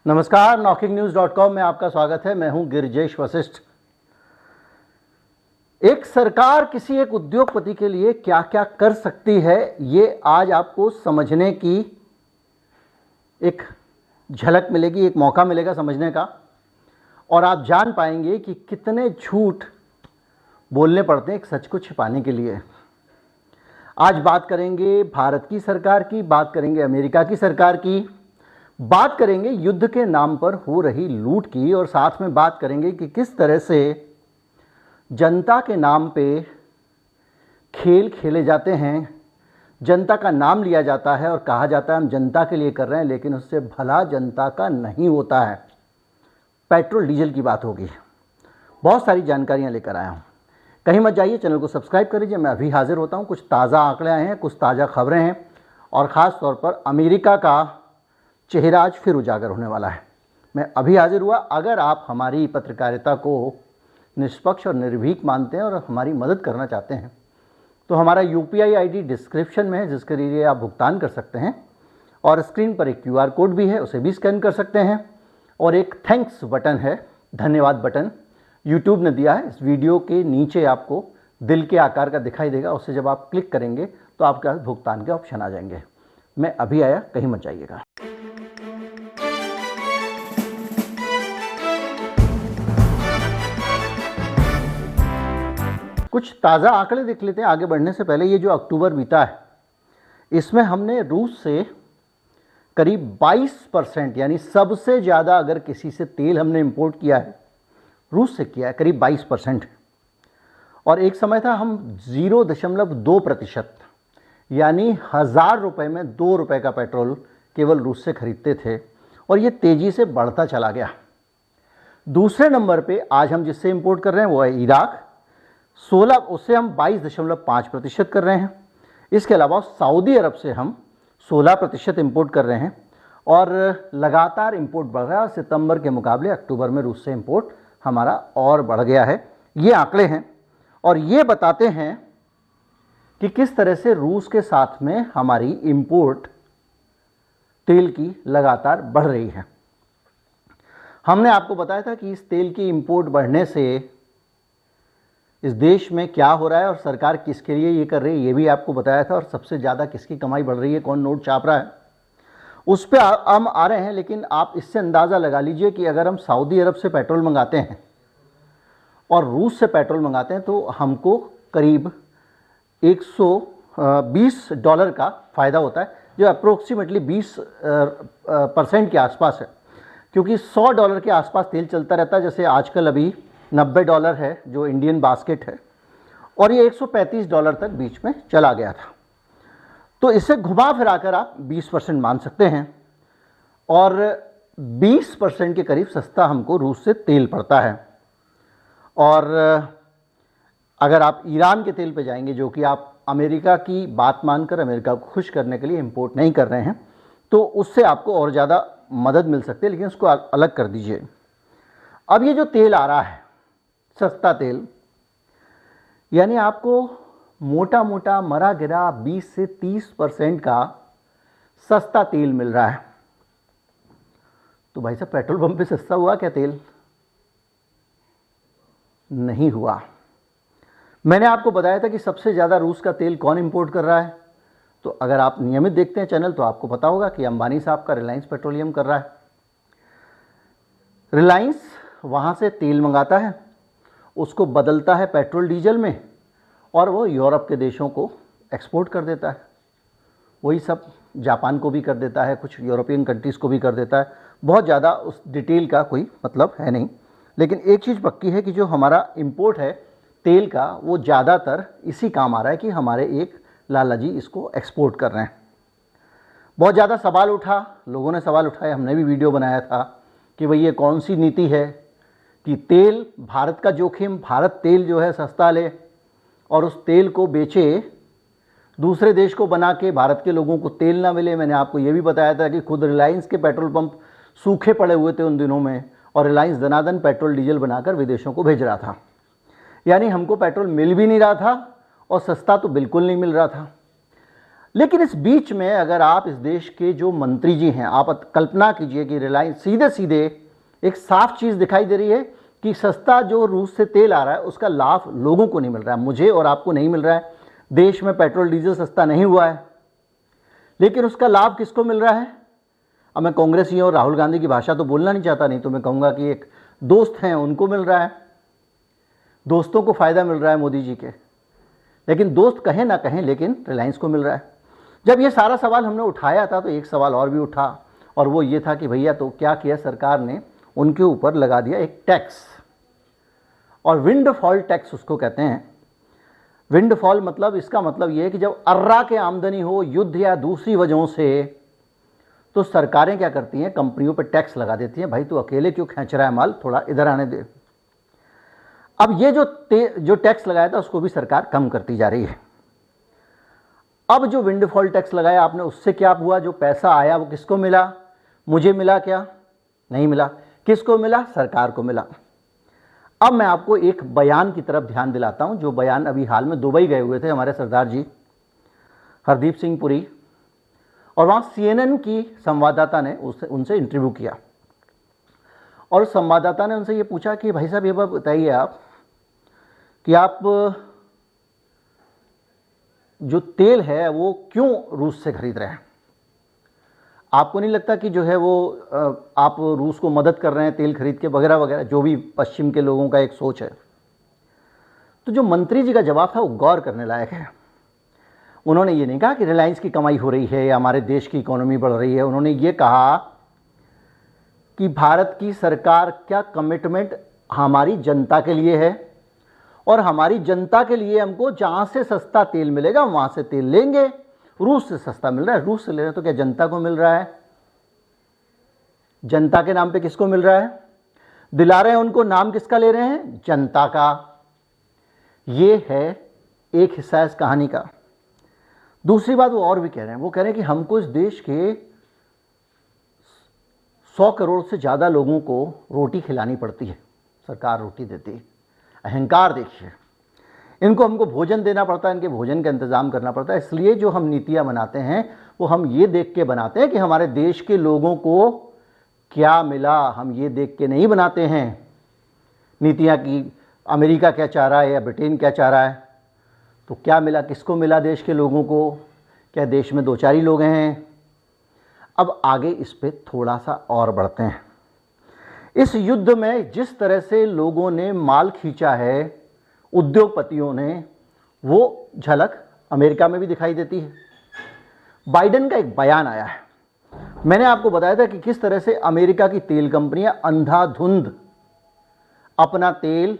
नमस्कार, knocking-news.com में आपका स्वागत है। मैं हूं गिरिजेश वशिष्ठ। एक सरकार किसी एक उद्योगपति के लिए क्या क्या कर सकती है, ये आज आपको समझने की एक झलक मिलेगी, एक मौका मिलेगा समझने का, और आप जान पाएंगे कि कितने झूठ बोलने पड़ते हैं एक सच को छिपाने के लिए। आज बात करेंगे भारत की सरकार की, बात करेंगे अमेरिका की सरकार की, बात करेंगे युद्ध के नाम पर हो रही लूट की, और साथ में बात करेंगे कि किस तरह से जनता के नाम पे खेल खेले जाते हैं, जनता का नाम लिया जाता है और कहा जाता है हम जनता के लिए कर रहे हैं, लेकिन उससे भला जनता का नहीं होता है। पेट्रोल डीजल की बात होगी। बहुत सारी जानकारियां लेकर आया हूं, कहीं मत जाइए, चैनल को सब्सक्राइब कर लीजिए। मैं अभी हाजिर होता हूं, कुछ ताज़ा आंकड़े आए हैं, कुछ ताज़ा खबरें हैं, और ख़ास तौर पर अमेरिका का चेहरा आज फिर उजागर होने वाला है। मैं अभी हाजिर हुआ। अगर आप हमारी पत्रकारिता को निष्पक्ष और निर्भीक मानते हैं और हमारी मदद करना चाहते हैं तो हमारा UPI ID डिस्क्रिप्शन में है, जिसके लिए आप भुगतान कर सकते हैं, और स्क्रीन पर एक QR कोड भी है, उसे भी स्कैन कर सकते हैं, और एक थैंक्स बटन है, धन्यवाद बटन YouTube ने दिया है। इस वीडियो के नीचे आपको दिल के आकार का दिखाई देगा, उससे जब आप क्लिक करेंगे तो आपके पास भुगतान के ऑप्शन आ जाएंगे। मैं अभी आया, कहीं मत जाइएगा। कुछ ताज़ा आंकड़े देख लेते हैं आगे बढ़ने से पहले। ये जो अक्टूबर बीता है, इसमें हमने रूस से करीब 22%, यानी सबसे ज़्यादा अगर किसी से तेल हमने इंपोर्ट किया है, रूस से किया है, करीब 22%। और एक समय था हम 0.2%, यानी 1000 रुपये में 2 रुपये का पेट्रोल केवल रूस से खरीदते थे, और ये तेज़ी से बढ़ता चला गया। दूसरे नंबर पे आज हम जिससे इंपोर्ट कर रहे हैं वो है इराक, 16, उससे हम 22.5% कर रहे हैं। इसके अलावा सऊदी अरब से हम 16% इंपोर्ट कर रहे हैं, और लगातार इंपोर्ट बढ़ रहा है। सितंबर के मुकाबले अक्टूबर में रूस से इंपोर्ट हमारा और बढ़ गया है। ये आंकड़े हैं, और ये बताते हैं कि किस तरह से रूस के साथ में हमारी इंपोर्ट तेल की लगातार बढ़ रही है। हमने आपको बताया था कि इस तेल की इंपोर्ट बढ़ने से इस देश में क्या हो रहा है और सरकार किसके लिए ये कर रही है, ये भी आपको बताया था, और सबसे ज़्यादा किसकी कमाई बढ़ रही है, कौन नोट छाप रहा है, उस पर हम आ रहे हैं। लेकिन आप इससे अंदाज़ा लगा लीजिए कि अगर हम सऊदी अरब से पेट्रोल मंगाते हैं और रूस से पेट्रोल मंगाते हैं तो हमको करीब $120 का फ़ायदा होता है, जो अप्रोक्सीमेटली 20% के आसपास है, क्योंकि $100 के आसपास तेल चलता रहता है। जैसे आजकल अभी $90 है जो इंडियन बास्केट है, और ये $135 तक बीच में चला गया था। तो इसे घुमा फिरा कर आप 20% मान सकते हैं, और 20% के करीब सस्ता हमको रूस से तेल पड़ता है। और अगर आप ईरान के तेल पे जाएंगे, जो कि आप अमेरिका की बात मानकर अमेरिका को खुश करने के लिए इंपोर्ट नहीं कर रहे हैं, तो उससे आपको और ज़्यादा मदद मिल सकती है, लेकिन उसको अलग कर दीजिए। अब ये जो तेल आ रहा है, सस्ता तेल, यानी आपको मोटा मोटा मरा गिरा 20 से 30% का सस्ता तेल मिल रहा है। तो भाई साहब, पेट्रोल पंप पे सस्ता हुआ क्या तेल? नहीं हुआ। मैंने आपको बताया था कि सबसे ज़्यादा रूस का तेल कौन इंपोर्ट कर रहा है। तो अगर आप नियमित देखते हैं चैनल तो आपको पता होगा कि अंबानी साहब का रिलायंस पेट्रोलियम कर रहा है। रिलायंस वहाँ से तेल मंगाता है, उसको बदलता है पेट्रोल डीजल में, और वो यूरोप के देशों को एक्सपोर्ट कर देता है। वही सब जापान को भी कर देता है, कुछ यूरोपियन कंट्रीज़ को भी कर देता है। बहुत ज़्यादा उस डिटेल का कोई मतलब है नहीं, लेकिन एक चीज़ पक्की है कि जो हमारा इंपोर्ट है तेल का, वो ज़्यादातर इसी काम आ रहा है कि हमारे एक लाला जी इसको एक्सपोर्ट कर रहे हैं। बहुत ज़्यादा सवाल उठा, लोगों ने सवाल उठाए, हमने भी वीडियो बनाया था कि भाई ये कौन सी नीति है कि तेल भारत का जोखिम, भारत तेल जो है सस्ता ले और उस तेल को बेचे दूसरे देश को, बना के भारत के लोगों को तेल ना मिले। मैंने आपको ये भी बताया था कि खुद रिलायंस के पेट्रोल पंप सूखे पड़े हुए थे उन दिनों में, और रिलायंस दनादन पेट्रोल डीजल बनाकर विदेशों को भेज रहा था। यानी हमको पेट्रोल मिल भी नहीं रहा था, और सस्ता तो बिल्कुल नहीं मिल रहा था। लेकिन इस बीच में अगर आप इस देश के जो मंत्री जी हैं, आप कल्पना कीजिए कि रिलायंस सीधे सीधे एक साफ चीज़ दिखाई दे रही है कि सस्ता जो रूस से तेल आ रहा है उसका लाभ लोगों को नहीं मिल रहा है, मुझे और आपको नहीं मिल रहा है। देश में पेट्रोल डीजल सस्ता नहीं हुआ है, लेकिन उसका लाभ किसको मिल रहा है? अब मैं कांग्रेसियों और राहुल गांधी की भाषा तो बोलना नहीं चाहता, नहीं तो मैं कहूँगा कि एक दोस्त हैं उनको मिल रहा है, दोस्तों को फ़ायदा मिल रहा है मोदी जी के, लेकिन दोस्त कहें ना कहें लेकिन रिलायंस को मिल रहा है। जब ये सारा सवाल हमने उठाया था तो एक सवाल और भी उठा, और वो ये था कि भैया तो क्या किया सरकार ने, उनके ऊपर लगा दिया एक टैक्स, और विंडफॉल टैक्स उसको कहते हैं। विंडफॉल मतलब, इसका मतलब ये है कि जब अर्रा के आमदनी हो युद्ध या दूसरी वजहों से, तो सरकारें क्या करती हैं, कंपनियों पर टैक्स लगा देती हैं, भाई तू अकेले क्यों खींच रहा है माल, थोड़ा इधर आने दे। अब ये जो टैक्स लगाया था उसको भी सरकार कम करती जा रही है। अब जो विंडफॉल टैक्स लगाया आपने, उससे क्या हुआ, जो पैसा आया वो किसको मिला? मुझे मिला क्या? नहीं मिला। किसको मिला? सरकार को मिला। अब मैं आपको एक बयान की तरफ ध्यान दिलाता हूं, जो बयान अभी हाल में दुबई गए हुए थे हमारे सरदार जी हरदीप सिंह पुरी, और वहाँ CNN की संवाददाता ने उनसे इंटरव्यू किया, और संवाददाता ने उनसे ये पूछा कि भाई साहब ये बात बताइए आप कि आप जो तेल है वो क्यों रूस से खरीद रहे हैं? आपको नहीं लगता कि जो है वो आप रूस को मदद कर रहे हैं तेल खरीद के, वगैरह वगैरह, जो भी पश्चिम के लोगों का एक सोच है। तो जो मंत्री जी का जवाब था वो गौर करने लायक है। उन्होंने ये नहीं कहा कि रिलायंस की कमाई हो रही है या हमारे देश की इकोनॉमी बढ़ रही है, उन्होंने ये कहा कि भारत की सरकार क्या कमिटमेंट हमारी जनता के लिए है, और हमारी जनता के लिए हमको जहाँ से सस्ता तेल मिलेगा वहाँ से तेल लेंगे। रूस से सस्ता मिल रहा है, रूस से ले रहे हैं तो क्या जनता को मिल रहा है? जनता के नाम पे किसको मिल रहा है? दिला रहे हैं उनको, नाम किसका ले रहे हैं? जनता का। ये है एक हिस्सा इस कहानी का। दूसरी बात वो और भी कह रहे हैं, वो कह रहे हैं कि हमको इस देश के 100 करोड़ से ज़्यादा लोगों को रोटी खिलानी पड़ती है, सरकार रोटी देती है। अहंकार देखिए, इनको हमको भोजन देना पड़ता है, इनके भोजन का इंतज़ाम करना पड़ता है। इसलिए जो हम नीतियाँ बनाते हैं वो हम ये देख के बनाते हैं कि हमारे देश के लोगों को क्या मिला, हम ये देख के नहीं बनाते हैं नीतियाँ कि अमेरिका क्या चाह रहा है या ब्रिटेन क्या चाह रहा है। तो क्या मिला, किसको मिला देश के लोगों को? क्या देश में 2-4 ही लोग हैं? अब आगे इस पे थोड़ा सा और बढ़ते हैं। इस युद्ध में जिस तरह से लोगों ने माल खींचा है, उद्योगपतियों ने, वो झलक अमेरिका में भी दिखाई देती है। बाइडेन का एक बयान आया है, मैंने आपको बताया था कि किस तरह से अमेरिका की तेल कंपनियां अंधाधुंध अपना तेल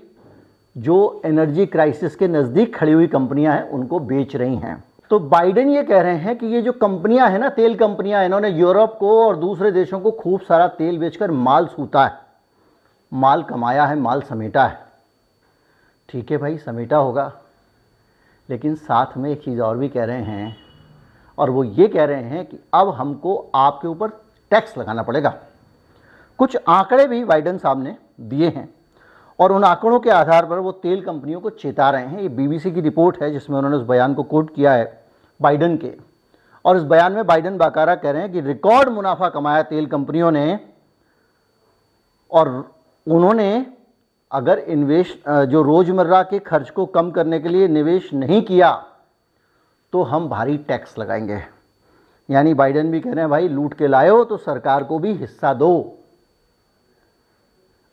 जो एनर्जी क्राइसिस के नज़दीक खड़ी हुई कंपनियां हैं उनको बेच रही हैं। तो बाइडेन ये कह रहे हैं कि ये जो कंपनियां हैं ना, तेल कंपनियां, इन्होंने यूरोप को और दूसरे देशों को खूब सारा तेल बेचकर माल सूता है, माल कमाया है, माल समेटा है। ठीक है भाई, समेटा होगा, लेकिन साथ में एक चीज़ और भी कह रहे हैं, और वो ये कह रहे हैं कि अब हमको आपके ऊपर टैक्स लगाना पड़ेगा। कुछ आंकड़े भी बाइडेन साहब ने दिए हैं, और उन आंकड़ों के आधार पर वो तेल कंपनियों को चेता रहे हैं। ये BBC की रिपोर्ट है जिसमें उन्होंने उस बयान को कोट किया है बाइडेन के, और इस बयान में बाइडेन बाकायदा कह रहे हैं कि रिकॉर्ड मुनाफा कमाया तेल कंपनियों ने, और उन्होंने अगर जो रोज़मर्रा के खर्च को कम करने के लिए निवेश नहीं किया तो हम भारी टैक्स लगाएंगे। यानी बाइडेन भी कह रहे हैं भाई लूट के लाए हो तो सरकार को भी हिस्सा दो।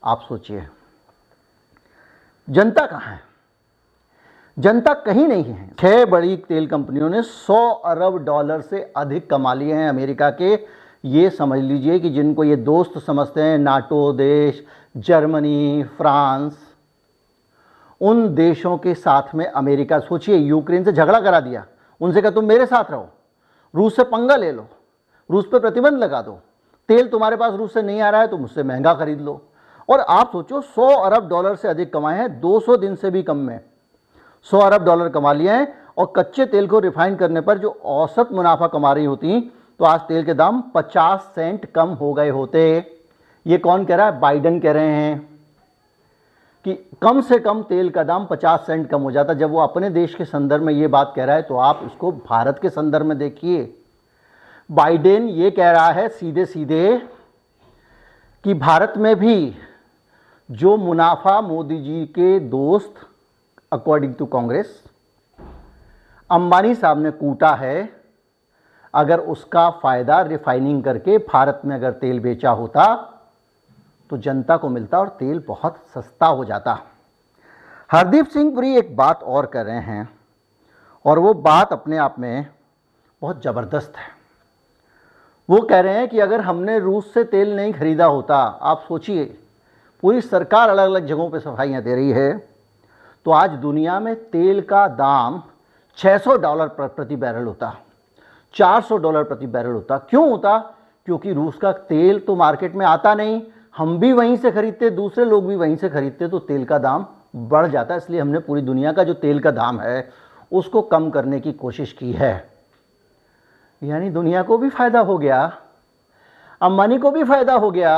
आप सोचिए, जनता कहाँ है? जनता कहीं नहीं है। 6 बड़ी तेल कंपनियों ने $100 अरब से अधिक कमा लिए हैं अमेरिका के। ये समझ लीजिए कि जिनको ये दोस्त समझते हैं, नाटो देश, जर्मनी, फ्रांस, उन देशों के साथ में अमेरिका, सोचिए यूक्रेन से झगड़ा करा दिया, उनसे कहा तुम मेरे साथ रहो, रूस से पंगा ले लो, रूस पे प्रतिबंध लगा दो, तेल तुम्हारे पास रूस से नहीं आ रहा है तो मुझसे महंगा खरीद लो। और आप सोचो $100 अरब से अधिक कमाए हैं 200 दिन से भी कम में। $100 अरब कमा लिए हैं, और कच्चे तेल को रिफाइन करने पर जो औसत मुनाफा कमा रही होती तो आज तेल के दाम 50 सेंट कम हो गए होते। ये कौन कह रहा है? बाइडेन कह रहे हैं। कि कम से कम तेल का दाम 50 सेंट कम हो जाता। जब वो अपने देश के संदर्भ में ये बात कह रहा है तो आप उसको भारत के संदर्भ में देखिए। बाइडेन ये कह रहा है सीधे सीधे कि भारत में भी जो मुनाफा मोदी जी के दोस्त अकॉर्डिंग टू कांग्रेस अंबानी साहब ने कूटा है, अगर उसका फ़ायदा रिफाइनिंग करके भारत में अगर तेल बेचा होता तो जनता को मिलता और तेल बहुत सस्ता हो जाता। हरदीप सिंह पुरी एक बात और कर रहे हैं और वो बात अपने आप में बहुत ज़बरदस्त है। वो कह रहे हैं कि अगर हमने रूस से तेल नहीं खरीदा होता, आप सोचिए पूरी सरकार अलग अलग जगहों पे सफाइयाँ दे रही है, तो आज दुनिया में तेल का दाम $600 प्रति बैरल होता, $400 प्रति बैरल होता। क्यों होता? क्योंकि रूस का तेल तो मार्केट में आता नहीं, हम भी वहीं से खरीदते, दूसरे लोग भी वहीं से खरीदते, तो तेल का दाम बढ़ जाता। इसलिए हमने पूरी दुनिया का जो तेल का दाम है उसको कम करने की कोशिश की है। यानी दुनिया को भी फ़ायदा हो गया, अंबानी को भी फ़ायदा हो गया।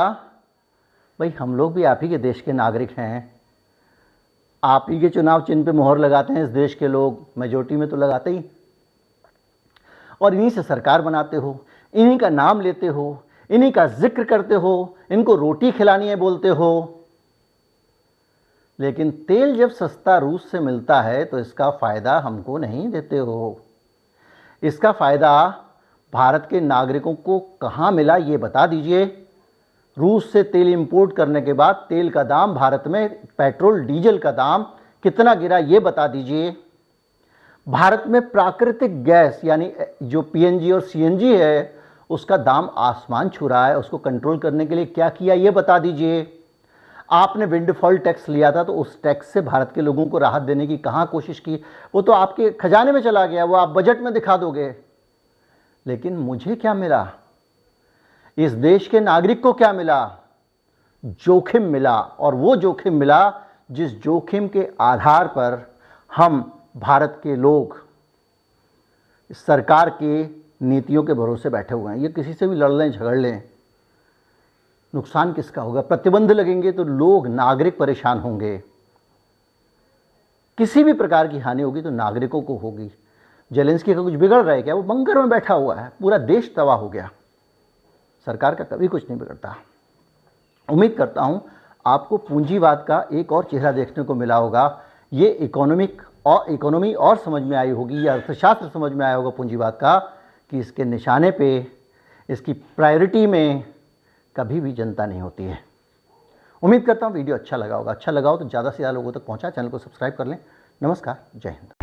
भाई हम लोग भी आप ही के देश के नागरिक हैं, आप ही के चुनाव चिन्ह पे मोहर लगाते हैं इस देश के लोग, मेजोरिटी में तो लगाते ही, और इन्हीं से सरकार बनाते हो, इन्हीं का नाम लेते हो, इन्हीं का जिक्र करते हो, इनको रोटी खिलानी है बोलते हो। लेकिन तेल जब सस्ता रूस से मिलता है तो इसका फ़ायदा हमको नहीं देते हो। इसका फ़ायदा भारत के नागरिकों को कहाँ मिला ये बता दीजिए। रूस से तेल इंपोर्ट करने के बाद तेल का दाम भारत में, पेट्रोल डीजल का दाम कितना गिरा ये बता दीजिए। भारत में प्राकृतिक गैस यानी जो पीएनजी और सीएनजी है उसका दाम आसमान छू रहा है, उसको कंट्रोल करने के लिए क्या किया ये बता दीजिए। आपने विंडफॉल टैक्स लिया था तो उस टैक्स से भारत के लोगों को राहत देने की कहाँ कोशिश की? वो तो आपके खजाने में चला गया, वो आप बजट में दिखा दोगे। लेकिन मुझे क्या मिला? इस देश के नागरिक को क्या मिला? जोखिम मिला। और वो जोखिम मिला जिस जोखिम के आधार पर हम भारत के लोग सरकार के नीतियों के भरोसे बैठे हुए हैं। ये किसी से भी लड़ लें झगड़ लें, नुकसान किसका होगा? प्रतिबंध लगेंगे तो लोग, नागरिक परेशान होंगे। किसी भी प्रकार की हानि होगी तो नागरिकों को होगी। जेलेंस्की का कुछ बिगड़ रहा है क्या? वो बंकर में बैठा हुआ है, पूरा देश तबाह हो गया। सरकार का कभी कुछ नहीं बिगड़ता। उम्मीद करता हूं आपको पूंजीवाद का एक और चेहरा देखने को मिला होगा। ये इकोनॉमी और समझ में आई होगी, या अर्थशास्त्र समझ में आया होगा पूंजीवाद का, कि इसके निशाने पे, इसकी प्रायोरिटी में कभी भी जनता नहीं होती है। उम्मीद करता हूँ वीडियो अच्छा लगा होगा। अच्छा लगा हो तो ज़्यादा से ज़्यादा लोगों तक पहुँचा। चैनल को सब्सक्राइब कर लें। नमस्कार, जय हिंद।